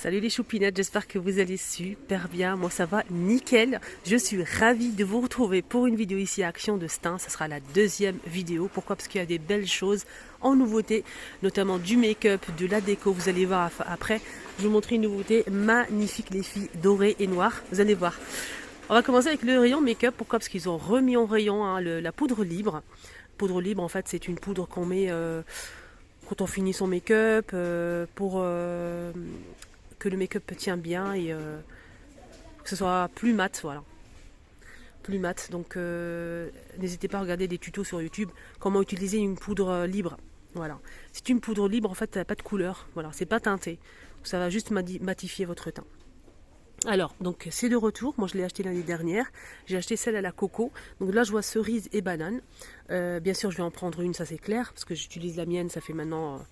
Salut les choupinettes, j'espère que vous allez super bien. Moi ça va nickel. Je suis ravie de vous retrouver pour une vidéo ici à Action de Stein. Ça sera la deuxième vidéo. Pourquoi? Parce qu'il y a des belles choses en nouveauté, notamment du make-up, de la déco. Vous allez voir après. Je vais vous montrer une nouveauté magnifique les filles, dorée et noire. Vous allez voir. On va commencer avec le rayon make-up. Pourquoi? Parce qu'ils ont remis en rayon la poudre libre. Poudre libre en fait c'est une poudre qu'on met quand on finit son make-up pour que le make-up tient bien et que ce soit plus mat, voilà. Plus mat. Donc n'hésitez pas à regarder des tutos sur YouTube comment utiliser une poudre libre. Voilà. C'est une poudre libre, en fait, elle n'a pas de couleur. Voilà, c'est pas teinté. Ça va juste matifier votre teint. Alors, donc c'est de retour. Moi, je l'ai acheté l'année dernière. J'ai acheté celle à la coco. Donc là, je vois cerise et banane. Bien sûr, je vais en prendre une, ça c'est clair, parce que j'utilise la mienne. Ça fait maintenant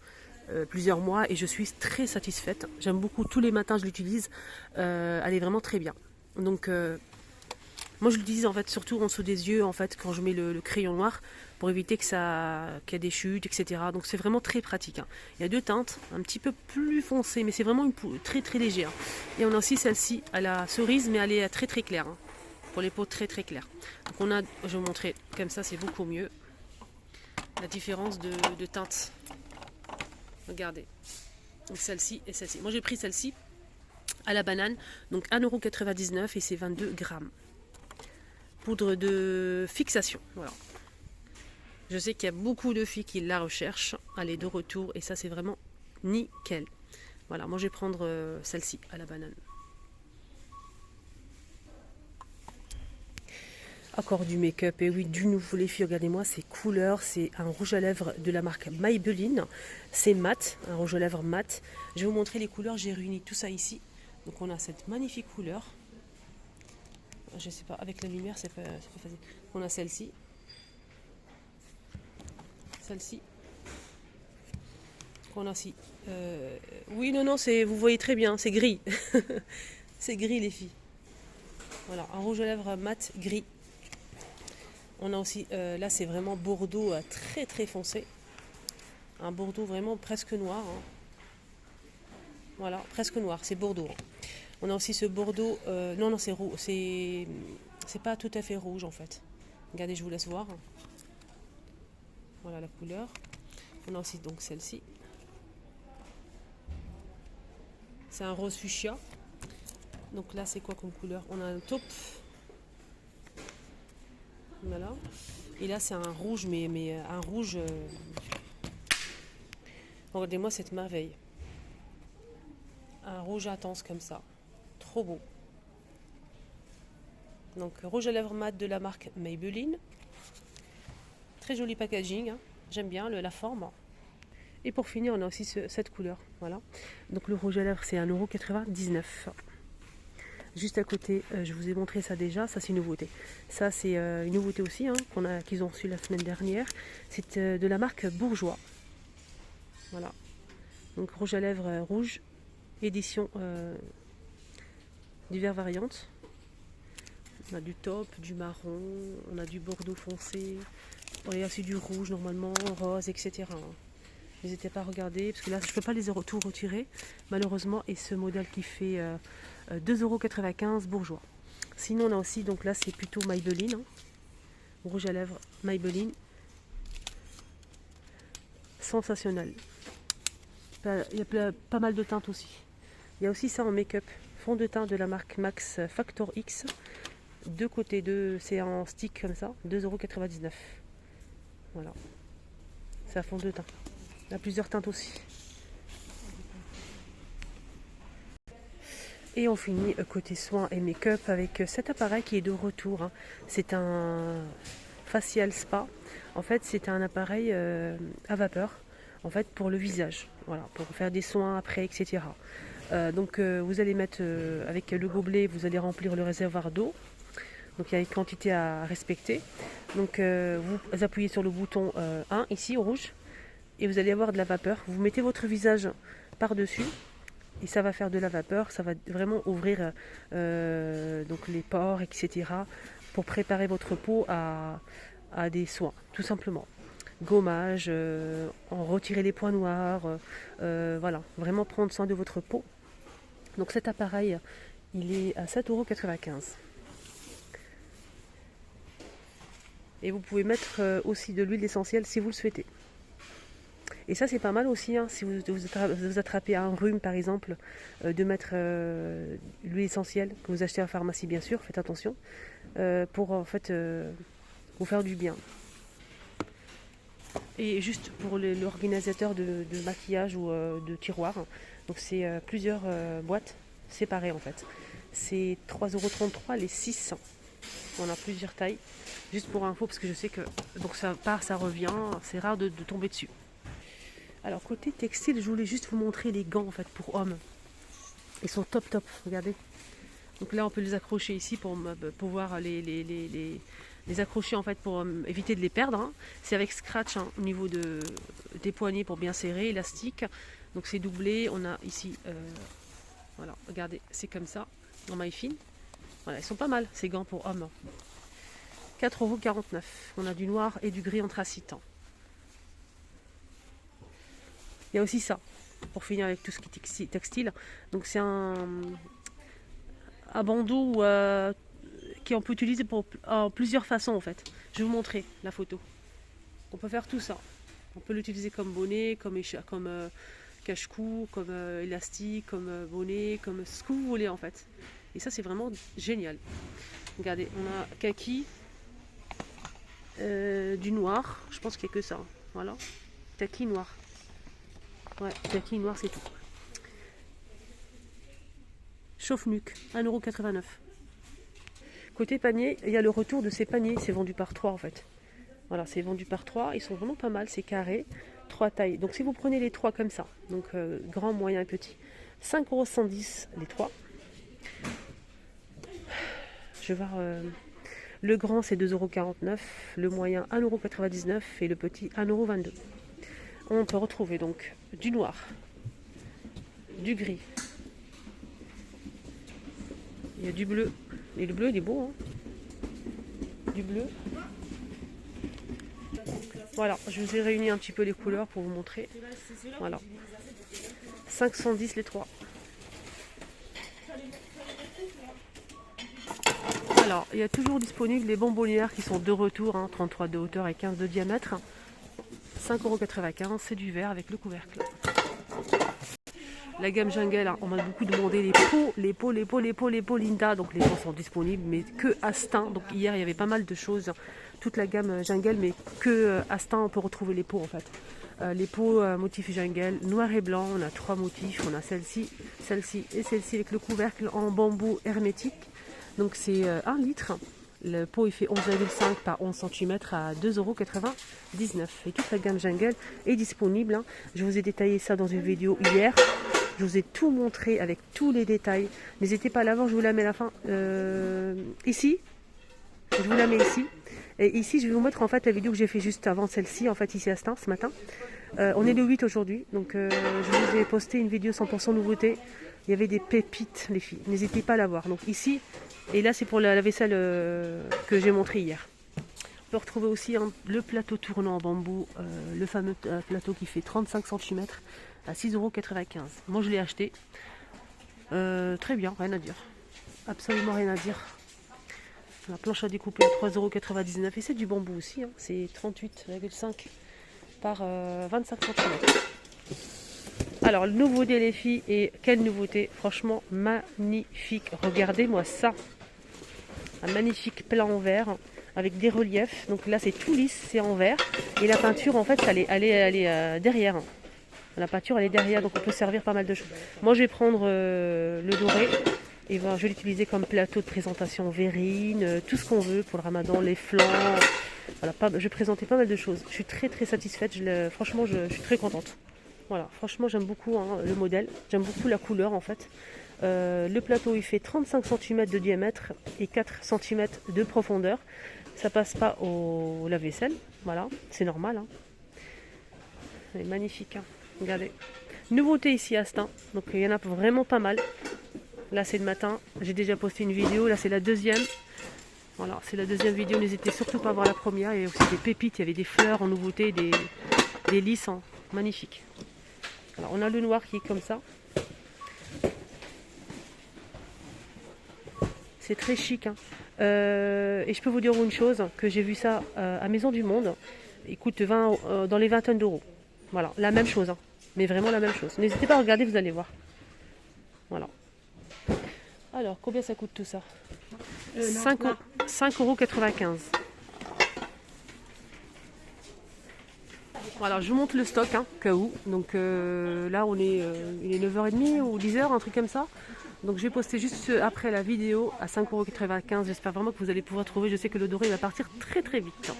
plusieurs mois et je suis très satisfaite. J'aime beaucoup. Tous les matins, je l'utilise. Elle est vraiment très bien. Donc, moi, je l'utilise en fait surtout en dessous des yeux, en fait, quand je mets le crayon noir, pour éviter qu'il y ait des chutes, etc. Donc c'est vraiment très pratique. Hein. Il y a deux teintes, un petit peu plus foncées, mais c'est vraiment une poudre très très légère. Et on a aussi celle-ci à la cerise, mais elle est très très claire. Hein, pour les peaux très très claires. Donc on a, je vais vous montrer comme ça, c'est beaucoup mieux. La différence de teinte. Regardez. Donc celle-ci et celle-ci. Moi j'ai pris celle-ci à la banane, donc 1,99 € et c'est 22 grammes. Poudre de fixation, voilà. Je sais qu'il y a beaucoup de filles qui la recherchent. Elle est de retour et ça c'est vraiment nickel. Voilà, moi je vais prendre celle-ci à la banane. Encore du make-up, et oui, du nouveau les filles, regardez-moi ces couleurs. C'est un rouge à lèvres de la marque Maybelline. C'est mat, un rouge à lèvres mat. Je vais vous montrer les couleurs, j'ai réuni tout ça ici. Donc on a cette magnifique couleur. Je sais pas, avec la lumière c'est pas facile. On a celle-ci. Celle-ci. On a aussi. Oui, non, c'est, vous voyez très bien, c'est gris. C'est gris les filles. Voilà, un rouge à lèvres mat gris. On a aussi, là c'est vraiment bordeaux très très foncé. Un bordeaux vraiment presque noir. Hein. Voilà, presque noir, c'est bordeaux. On a aussi ce bordeaux, non, c'est rouge, c'est pas tout à fait rouge en fait. Regardez, je vous laisse voir. Voilà la couleur. On a aussi donc celle-ci. C'est un rose fuchsia. Donc là, c'est quoi comme couleur? On a un taupe. Voilà. Et là, c'est un rouge, mais un rouge. Regardez-moi cette merveille. Un rouge intense comme ça. Trop beau. Donc, rouge à lèvres mat de la marque Maybelline. Très joli packaging. Hein. J'aime bien la forme. Et pour finir, on a aussi cette couleur. Voilà. Donc, le rouge à lèvres, c'est 1,99 €. Juste à côté, je vous ai montré ça déjà, ça c'est une nouveauté. Ça c'est une nouveauté aussi hein, qu'ils ont reçue la semaine dernière. C'est de la marque Bourjois. Voilà. Donc rouge à lèvres rouge, édition divers variantes. On a du taupe, du marron, on a du bordeaux foncé, on a aussi du rouge normalement, rose, etc. N'hésitez pas à regarder, parce que là je ne peux pas les tout retirer, malheureusement, et ce modèle qui fait 2,95 € bourgeois. Sinon on a aussi, donc là c'est plutôt Maybelline, hein. Rouge à lèvres Maybelline. Sensationnel. Il y a pas mal de teintes aussi. Il y a aussi ça en make-up. Fond de teint de la marque Max Factor X. Deux côtés, c'est en stick comme ça, 2,99 €. Voilà. C'est à fond de teint. Il y a plusieurs teintes aussi. Et on finit côté soins et make-up avec cet appareil qui est de retour. Hein. C'est un facial spa. En fait, c'est un appareil à vapeur. En fait, pour le visage. Voilà, pour faire des soins après, etc. Donc, vous allez mettre avec le gobelet, vous allez remplir le réservoir d'eau. Donc, il y a une quantité à respecter. Donc, vous appuyez sur le bouton 1 ici au rouge. Et vous allez avoir de la vapeur. Vous mettez votre visage par-dessus. Et ça va faire de la vapeur, ça va vraiment ouvrir donc les pores, etc. pour préparer votre peau à des soins, tout simplement. Gommage, en retirer les points noirs, voilà, vraiment prendre soin de votre peau. Donc cet appareil, il est à 7,95 €. Et vous pouvez mettre aussi de l'huile essentielle si vous le souhaitez. Et ça c'est pas mal aussi, hein, si vous attrapez un rhume par exemple, de mettre l'huile essentielle que vous achetez en pharmacie bien sûr, faites attention, pour en fait vous faire du bien. Et juste pour l'organisateur de maquillage ou de tiroir, donc c'est plusieurs boîtes séparées en fait. C'est 3,33 € les 6. On a plusieurs tailles, juste pour info parce que je sais que donc ça part, ça revient, c'est rare de tomber dessus. Alors côté textile, je voulais juste vous montrer les gants en fait pour hommes. Ils sont top, regardez. Donc là on peut les accrocher ici pour pouvoir les accrocher en fait pour éviter de les perdre, hein. C'est avec scratch, hein, au niveau des poignets pour bien serrer, élastique. Donc c'est doublé, on a ici, voilà, regardez, c'est comme ça, en maille fine. Voilà, ils sont pas mal ces gants pour hommes. 4,49 €. On a du noir et du gris anthracite. Il y a aussi ça, pour finir avec tout ce qui est textile. Donc c'est un bandeau qu'on peut utiliser en plusieurs façons en fait. Je vais vous montrer la photo. On peut faire tout ça. On peut l'utiliser comme bonnet, comme cache-cou, comme élastique, comme bonnet, comme ce que vous voulez en fait. Et ça c'est vraiment génial. Regardez, on a kaki, du noir, je pense qu'il n'y a que ça. Voilà, kaki noir. Ouais, kaki noir c'est tout. Chauffe-nuque, 1,89 €. Côté panier, il y a le retour de ces paniers, c'est vendu par 3 en fait. Voilà, c'est vendu par 3, ils sont vraiment pas mal, c'est carré, 3 tailles. Donc si vous prenez les 3 comme ça, donc grand, moyen et petit, 5,110 € les 3. Je vais voir, le grand c'est 2,49 €, le moyen 1,99 € et le petit 1,22 €. On peut retrouver donc du noir, du gris, il y a du bleu, et le bleu il est beau, hein. Du bleu. Voilà, je vous ai réuni un petit peu les couleurs pour vous montrer. Voilà, 510 les 3. Alors, il y a toujours disponible les bonbonnières qui sont de retour, hein, 33 de hauteur et 15 de diamètre. 5,95 €, c'est du verre avec le couvercle. La gamme Jungle, hein, on m'a beaucoup demandé les pots Linda. Donc les pots sont disponibles, mais que Astin. Donc hier, il y avait pas mal de choses. Toute la gamme Jungle, mais que Astin, on peut retrouver les pots en fait. Les pots motifs Jungle, noir et blanc. On a 3 motifs. On a celle-ci et celle-ci avec le couvercle en bambou hermétique. Donc c'est 1 litre. Le pot il fait 11,5 par 11 cm à 2,99 €. Et toute la gamme Jungle est disponible, hein. Je vous ai détaillé ça dans une vidéo hier. Je vous ai tout montré avec tous les détails. N'hésitez pas à la voir, je vous la mets à la fin. Ici, je vous la mets ici. Et ici, je vais vous mettre en fait la vidéo que j'ai fait juste avant celle-ci, en fait ici à Stein ce matin. On est le 8 aujourd'hui, donc je vous ai posté une vidéo 100% nouveauté. Il y avait des pépites, les filles. N'hésitez pas à la voir. Donc ici, et là c'est pour la vaisselle que j'ai montré hier. On peut retrouver aussi le plateau tournant en bambou, le fameux plateau qui fait 35 cm à 6,95 €. Moi je l'ai acheté. Très bien, rien à dire. Absolument rien à dire. La planche à découper à 3,99 € et c'est du bambou aussi, hein. C'est 38,5 par 25 cm. Alors, le nouveauté les filles, et quelle nouveauté, franchement magnifique. Regardez-moi ça. Un magnifique plat en verre avec des reliefs. Donc là c'est tout lisse, c'est en verre. Et la peinture en fait elle est derrière. La peinture elle est derrière, donc on peut servir pas mal de choses. Moi je vais prendre le doré et je vais l'utiliser comme plateau de présentation verrine, tout ce qu'on veut pour le ramadan, les flancs. Voilà, je vais présenter pas mal de choses. Je suis très satisfaite, franchement je suis très contente. Voilà, franchement j'aime beaucoup le modèle, j'aime beaucoup la couleur en fait. Le plateau il fait 35 cm de diamètre et 4 cm de profondeur. Ça passe pas au lave-vaisselle, voilà, c'est normal, hein. C'est magnifique, hein. Regardez. Nouveauté ici à Stein, donc il y en a vraiment pas mal. Là c'est le matin, j'ai déjà posté une vidéo, là c'est la deuxième. Voilà, c'est la deuxième vidéo, n'hésitez surtout pas à voir la première. Il y a aussi des pépites, il y avait des fleurs en nouveauté, des lys, hein. Magnifiques. Alors on a le noir qui est comme ça. c'est très chic. Hein. Et je peux vous dire une chose, que j'ai vu ça à Maison du Monde. Il coûte 20, dans les vingtaines d'euros. Voilà, la même chose. Hein. Mais vraiment la même chose. N'hésitez pas à regarder, vous allez voir. Voilà. Alors, combien ça coûte tout ça 5,95 €. Voilà, je vous montre le stock, hein, cas où. Donc là, il est 9h30 ou 10h, un truc comme ça. Donc je vais poster juste après la vidéo à 5,95 €. J'espère vraiment que vous allez pouvoir trouver. Je sais que le doré il va partir très très vite.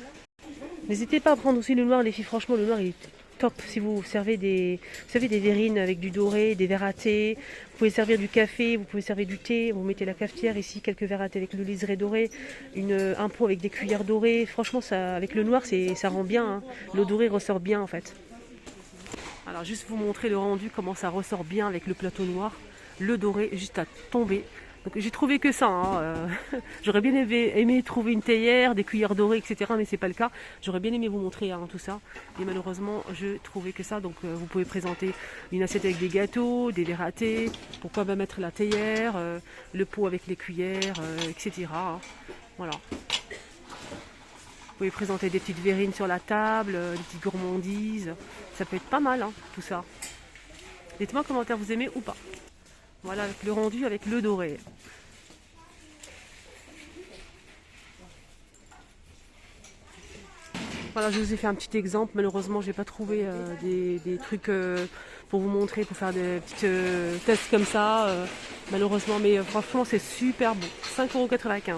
N'hésitez pas à prendre aussi le noir, les filles. Franchement, le noir il est top. Si vous servez des verrines avec du doré, des verres à thé, vous pouvez servir du café, vous pouvez servir du thé. Vous mettez la cafetière ici, quelques verres à thé avec le liseré doré, un pot avec des cuillères dorées. Franchement, ça, avec le noir, ça rend bien. Hein. Le doré ressort bien en fait. Alors juste vous montrer le rendu, comment ça ressort bien avec le plateau noir. Le doré juste à tomber. Donc j'ai trouvé que ça. Hein. J'aurais bien aimé trouver une théière, des cuillères dorées, etc. Mais c'est pas le cas. J'aurais bien aimé vous montrer tout ça. Et malheureusement, je trouvais que ça. Donc vous pouvez présenter une assiette avec des gâteaux, des verres à thé. Pourquoi pas mettre la théière, le pot avec les cuillères, etc. Hein. Voilà. Vous pouvez présenter des petites verrines sur la table, des petites gourmandises. Ça peut être pas mal, hein, tout ça. Dites-moi en commentaire vous aimez ou pas. Voilà, avec le rendu, avec le doré. Voilà, je vous ai fait un petit exemple. Malheureusement, j'ai pas trouvé des trucs pour vous montrer, pour faire des petits tests comme ça. Malheureusement, mais franchement, c'est super bon. 5,95 €.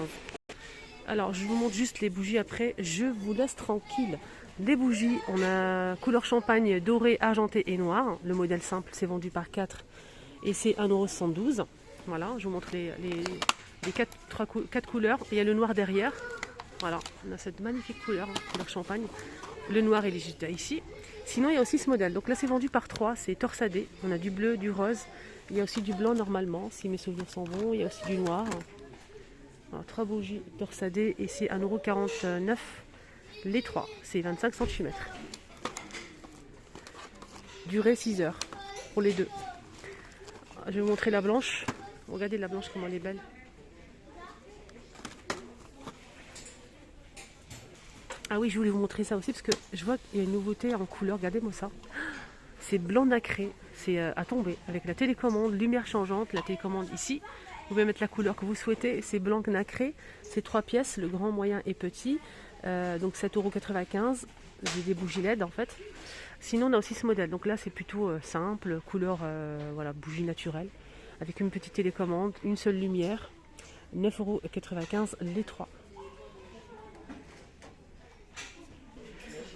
Alors, je vous montre juste les bougies après. Je vous laisse tranquille. Des bougies, on a couleur champagne, doré, argenté et noir. Le modèle simple, c'est vendu par 4 et c'est 1,72 €. Voilà, je vous montre les 4 couleurs. Il y a le noir derrière. Voilà, on a cette magnifique couleur, hein, couleur champagne. Le noir, il est juste ici. Sinon, il y a aussi ce modèle. Donc là, c'est vendu par 3, c'est torsadé. On a du bleu, du rose. Il y a aussi du blanc normalement, si mes souvenirs sont bons. Il y a aussi du noir. Voilà, 3 bougies torsadées et c'est 1,49 € les 3. C'est 25 cm. Durée 6 heures pour les deux. Je vais vous montrer la blanche. Regardez la blanche, comment elle est belle. Ah oui, je voulais vous montrer ça aussi parce que je vois qu'il y a une nouveauté en couleur. Regardez-moi ça. C'est blanc nacré. C'est à tomber avec la télécommande, lumière changeante. La télécommande ici. Vous pouvez mettre la couleur que vous souhaitez. C'est blanc nacré. C'est 3 pièces, le grand, moyen et petit. Donc 7,95 €. J'ai des bougies LED en fait. Sinon, on a aussi ce modèle. Donc là, c'est plutôt simple, couleur voilà, bougie naturelle, avec une petite télécommande, une seule lumière. 9,95 € les 3.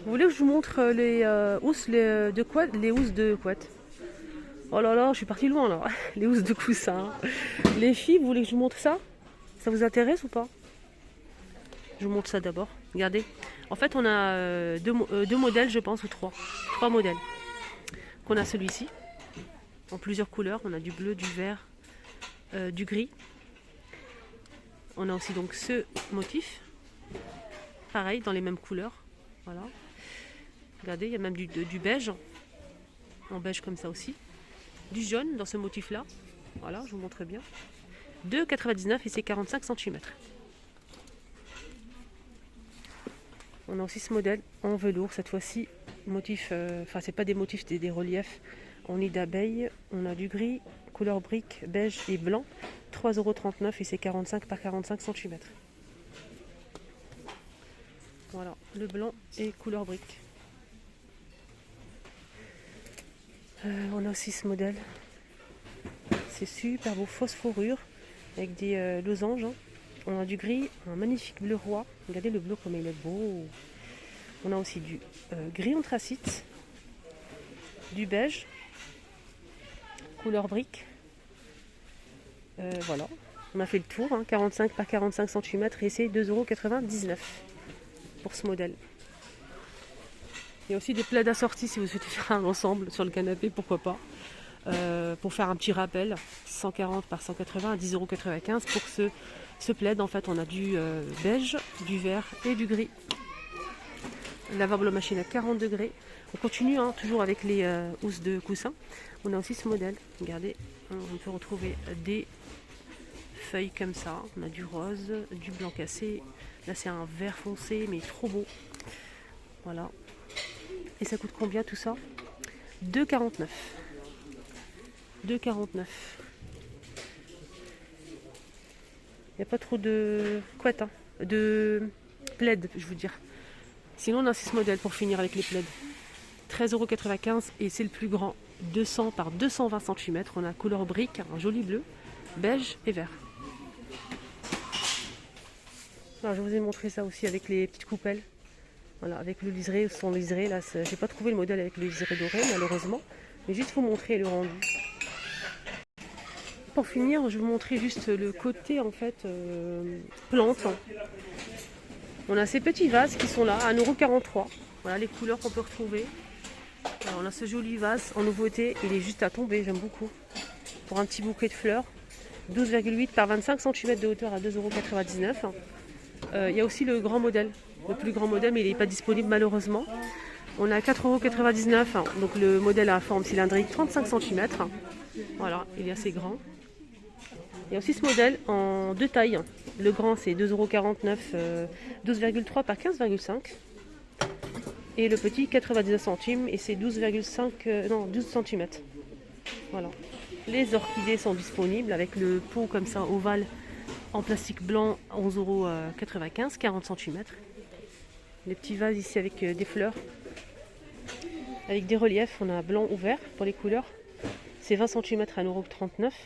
Vous voulez que je vous montre les housses de couette, les housses de couette? Oh là là, je suis partie loin là. Les housses de coussin. Les filles, vous voulez que je vous montre ça? Ça vous intéresse ou pas? Je vous montre ça d'abord. Regardez. En fait, on a deux modèles, je pense, ou 3. 3 modèles. On a celui-ci, en plusieurs couleurs. On a du bleu, du vert, du gris. On a aussi donc ce motif. Pareil, dans les mêmes couleurs. Voilà. Regardez, il y a même du beige. En beige comme ça aussi. Du jaune dans ce motif-là. Voilà, je vous montre bien. 2,99 € et c'est 45 cm. On a aussi ce modèle en velours, cette fois-ci, motif, enfin c'est pas des motifs, c'est des reliefs en nid d'abeille. On a du gris, couleur brique, beige et blanc, 3,39 € et c'est 45 par 45 cm. Voilà, le blanc et couleur brique. On a aussi ce modèle, c'est super beau, fausse fourrure, avec des losanges. Hein. On a du gris, un magnifique bleu roi. Regardez le bleu comme il est beau. On a aussi du gris anthracite, du beige, couleur brique. Voilà, on a fait le tour, hein, 45 par 45 cm et c'est 2,99 € pour ce modèle. Il y a aussi des plaids assortis si vous souhaitez faire un ensemble sur le canapé, pourquoi pas. Pour faire un petit rappel, 140 par 180 à 10,95 € pour ce plaid. En fait, on a du beige, du vert et du gris. Lavable machine à 40 degrés. On continue hein, toujours avec les housses de coussin. On a aussi ce modèle. Regardez, on peut retrouver des feuilles comme ça. On a du rose, du blanc cassé. Là c'est un vert foncé mais trop beau. Voilà. Et ça coûte combien tout ça? 2,49. 2,49. Il n'y a pas trop de couettes, hein. De plaid, je veux dire. Sinon on a 6 modèles pour finir avec les plaids. 13,95 € et c'est le plus grand. 200 par 220 cm. On a couleur brique, un joli bleu, beige et vert. Alors, je vous ai montré ça aussi avec les petites coupelles. Voilà, avec le liseré, son liseré. Là, j'ai pas trouvé le modèle avec le liseré doré malheureusement. Mais juste vous montrer le rendu. Pour finir, je vais vous montrer juste le côté en fait plante. On a ces petits vases qui sont là à 1,43 €. Voilà les couleurs qu'on peut retrouver. Alors, on a ce joli vase en nouveauté, il est juste à tomber, j'aime beaucoup. Pour un petit bouquet de fleurs, 12,8 par 25 cm de hauteur à 2,99 €. Il y a aussi le grand modèle, le plus grand modèle, mais il n'est pas disponible malheureusement. On a 4,99 €, donc le modèle à forme cylindrique, 35 cm. Voilà, il est assez grand. Il y a aussi ce modèle en deux tailles. Le grand c'est 2,49 €, 12,3 par 15,5 €. Et le petit 99 centimes et c'est 12 cm. Voilà. Les orchidées sont disponibles avec le pot comme ça ovale en plastique blanc 11,95 €, 40 cm. Les petits vases ici avec des fleurs. Avec des reliefs, on a blanc ou vert pour les couleurs. C'est 20 cm à 1,39 €.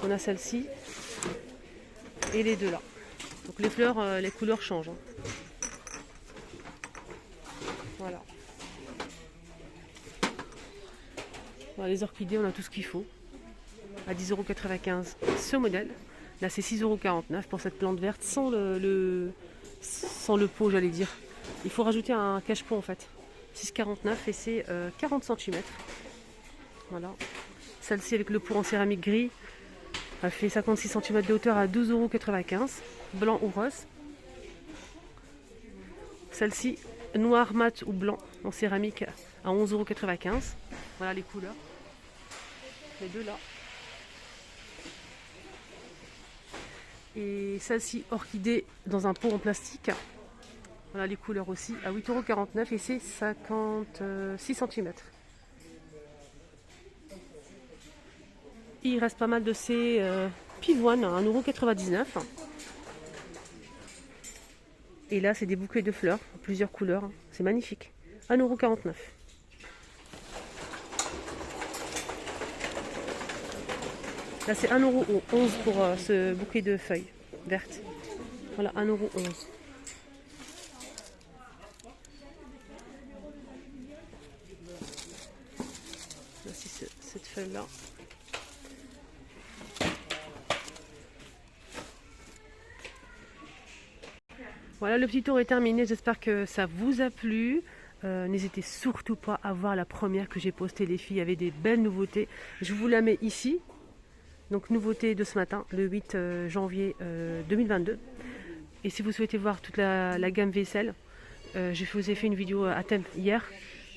On a celle-ci et les deux là. Donc les fleurs, les couleurs changent. Voilà. Voilà. Les orchidées, on a tout ce qu'il faut. À 10,95 € ce modèle. Là, c'est 6,49 € pour cette plante verte sans le pot, j'allais dire. Il faut rajouter un cache-pot en fait. 6,49 € et c'est 40 cm. Voilà. Celle-ci avec le pot en céramique gris. Elle fait 56 cm de hauteur à 12,95 €. Blanc ou rose. Celle-ci, noir, mat ou blanc en céramique à 11,95 €. Voilà les couleurs. Les deux là. Et celle-ci, orchidée dans un pot en plastique. Voilà les couleurs aussi, à 8,49 € et c'est 56 cm. Il reste pas mal de ces pivoines à 1,99 €. Et là, c'est des bouquets de fleurs, plusieurs couleurs. C'est magnifique. 1,49 €. Là, c'est 1,11 € pour ce bouquet de feuilles vertes. Voilà, 1,11 €. Voici cette feuille-là. Voilà, le petit tour est terminé. J'espère que ça vous a plu. N'hésitez surtout pas à voir la première que j'ai postée, les filles. Il y avait des belles nouveautés. Je vous la mets ici. Donc, nouveauté de ce matin, le 8 janvier 2022. Et si vous souhaitez voir toute la gamme vaisselle, je vous ai fait une vidéo à thème hier.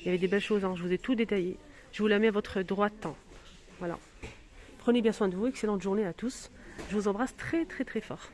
Il y avait des belles choses, hein. Je vous ai tout détaillé. Je vous la mets à votre droite. Voilà. Prenez bien soin de vous. Excellente journée à tous. Je vous embrasse très très très fort.